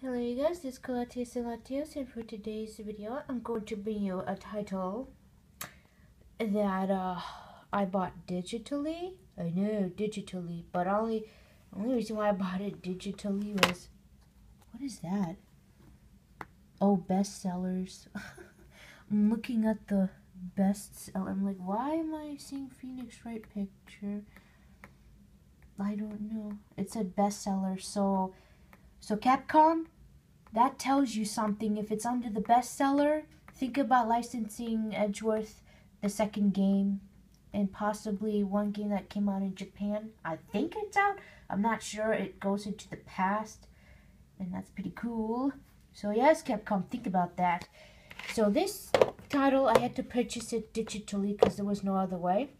Hello you guys, this is Colates and Latios, and for today's video I'm going to bring you a title that I bought digitally. I know, digitally, but only reason why I bought it digitally was, what is that? Oh, bestsellers. I'm looking at the bestseller. I'm like, why am I seeing Phoenix Wright picture? I don't know. It said bestseller, so Capcom, that tells you something. If it's under the bestseller, think about licensing Edgeworth, the second game, and possibly one game that came out in Japan. I think it's out. I'm not sure. It goes into the past, and that's pretty cool. So yes, Capcom, think about that. So this title, I had to purchase it digitally because there was no other way.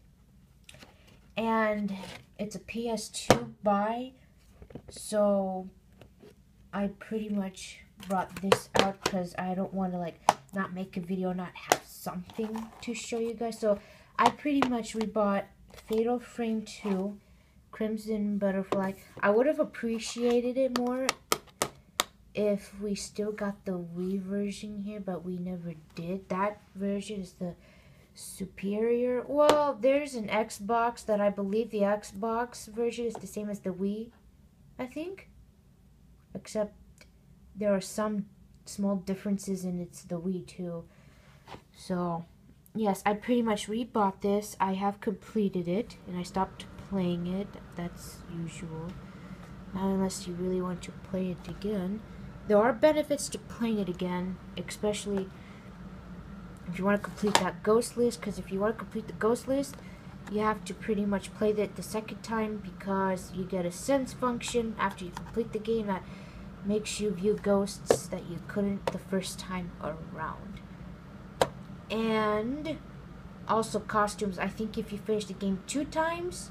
And it's a PS2 buy, so I pretty much brought this out because I don't want to not make a video not have something to show you guys. So I pretty much rebought Fatal Frame 2, Crimson Butterfly. I would have appreciated it more if we still got the Wii version here, but we never did. That version is the superior. Well, there's an Xbox that I believe the Xbox version is the same as the Wii, I think. Except there are some small differences and it's the Wii too. So, yes, I pretty much rebought this. I have completed it and I stopped playing it. That's usual. Not unless you really want to play it again. There are benefits to playing it again, especially if you want to complete that ghost list, because if you want to complete the ghost list, you have to pretty much play that the second time because you get a sense function after you complete the game that makes you view ghosts that you couldn't the first time around. And also costumes. I think if you finish the game 2 times,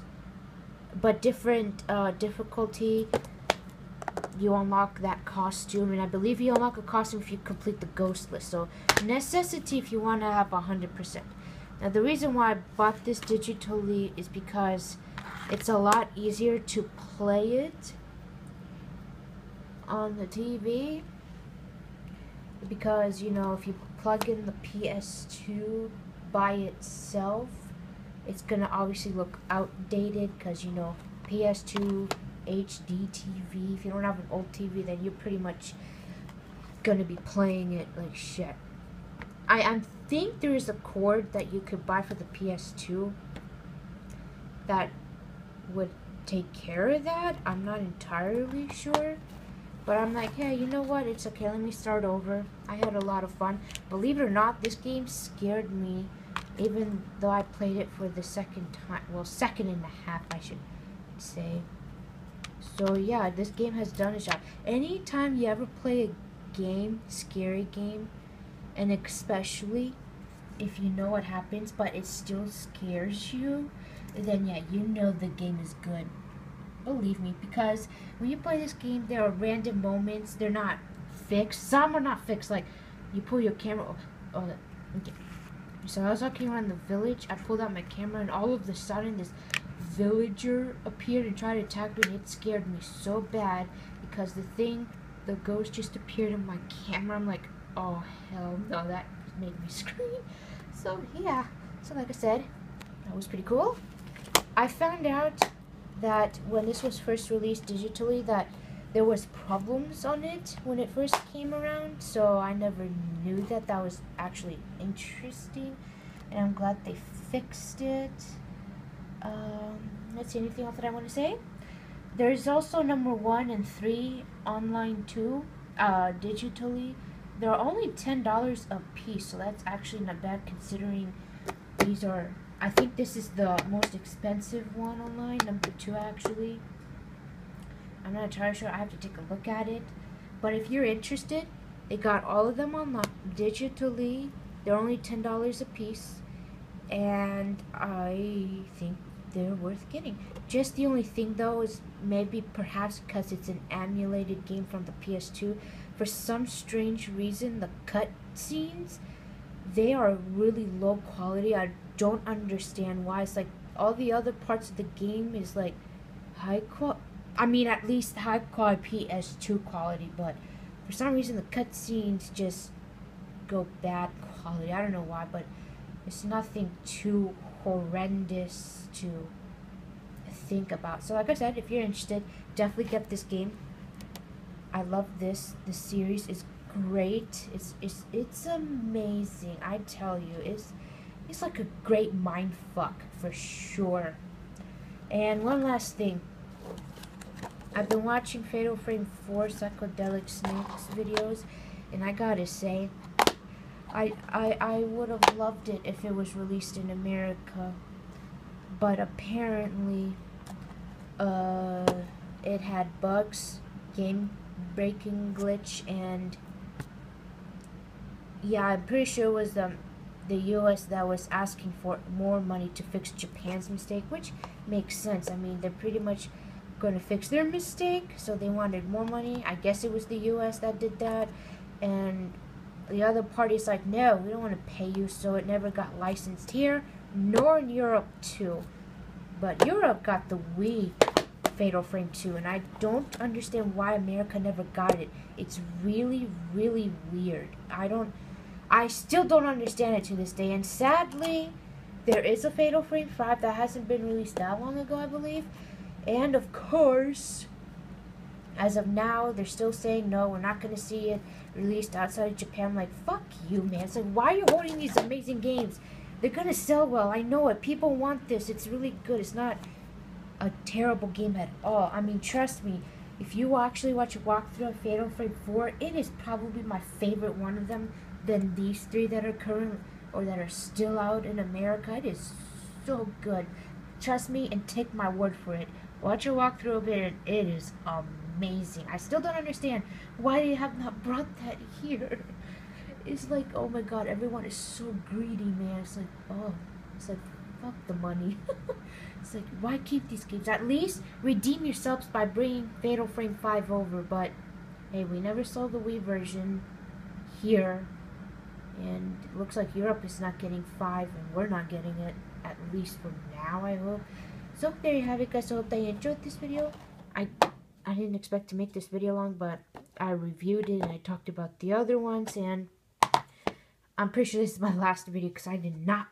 but different difficulty, you unlock that costume, and I believe you unlock a costume if you complete the ghost list. So necessity if you want to have 100%. Now the reason why I bought this digitally is because it's a lot easier to play it on the TV, because you know, if you plug in the PS2 by itself, it's gonna obviously look outdated because, you know, PS2 HD TV. If you don't have an old TV, then you're pretty much gonna be playing it like shit. I think there is a cord that you could buy for the PS2 that would take care of that. I'm not entirely sure, but I'm like, hey, you know what? It's okay. Let me start over. I had a lot of fun. Believe it or not, this game scared me, even though I played it for the second time. Well, second and a half, I should say. So yeah, this game has done its job. Anytime you ever play a game, scary game, and especially if you know what happens but it still scares you, then yeah, you know the game is good. Believe me, because when you play this game, there are random moments. They're not fixed. Some are not fixed. Like, you pull your camera. Okay. So I was walking around the village. I pulled out my camera, and all of a sudden, this villager appeared and tried to attack me, and it scared me so bad because the ghost just appeared in my camera. I'm like, oh hell no, that made me scream. So yeah, so like I said, that was pretty cool. I found out that when this was first released digitally, that there was problems on it when it first came around, so I never knew that. That was actually interesting, and I'm glad they fixed it. Let's see, anything else that I want to say? There's also number 1 and 3 online too, digitally. They're only $10 a piece, so that's actually not bad considering these are, I think this is the most expensive one online, number 2 actually. I'm not entirely sure, I have to take a look at it. But if you're interested, they got all of them online digitally. They're only $10 a piece, and I think they're worth getting. Just the only thing though is maybe perhaps because it's an emulated game from the PS2, for some strange reason the cutscenes, they are really low quality. I don't understand why. It's like all the other parts of the game is like high quality. I mean, at least high quality PS2 quality, but For some reason, the cutscenes just go bad quality. I don't know why, but it's nothing too horrendous to think about. So like I said, if you're interested, definitely get this game. I love this. This series is great. It's amazing. I tell you, it's like a great mind fuck for sure. And one last thing. I've been watching Fatal Frame 4 Psychedelic Snakes videos, and I gotta say, I would have loved it if it was released in America, but apparently, it had bugs, game-breaking glitch, and yeah, I'm pretty sure it was the U.S. that was asking for more money to fix Japan's mistake, which makes sense. I mean, they're pretty much going to fix their mistake, so they wanted more money. I guess it was the U.S. that did that, and the other party's like, no, we don't want to pay you, so it never got licensed here, nor in Europe too. But Europe got the Wii Fatal Frame 2, and I don't understand why America never got it. It's really, really weird. I still don't understand it to this day, and sadly, there is a Fatal Frame 5 that hasn't been released that long ago, I believe. And of course, as of now, they're still saying, no, we're not going to see it released outside of Japan. I'm like, fuck you, man. It's like, why are you holding these amazing games? They're going to sell well. I know it. People want this. It's really good. It's not a terrible game at all. I mean, trust me, if you actually watch a walkthrough of Fatal Frame 4, it is probably my favorite one of them than these three that are current or that are still out in America. It is so good. Trust me and take my word for it. Watch a walkthrough of it, and it is amazing. I still don't understand why they have not brought that here. It's like, oh my god, everyone is so greedy, man. It's like, oh, it's like, fuck the money. It's like, why keep these games? At least redeem yourselves by bringing Fatal Frame 5 over. But hey, we never saw the Wii version here, and it looks like Europe is not getting 5, and we're not getting it, at least for now, I hope. So there you have it, guys. I hope that you enjoyed this video. I didn't expect to make this video long, but I reviewed it and I talked about the other ones, and I'm pretty sure this is my last video because I did not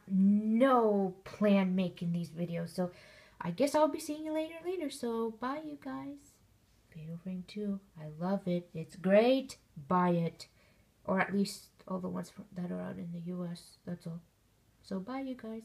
plan making these videos. So I guess I'll be seeing you later. So bye, you guys. Fatal Frame 2. I love it. It's great. Buy it. Or at least all the ones that are out in the US. That's all. So bye, you guys.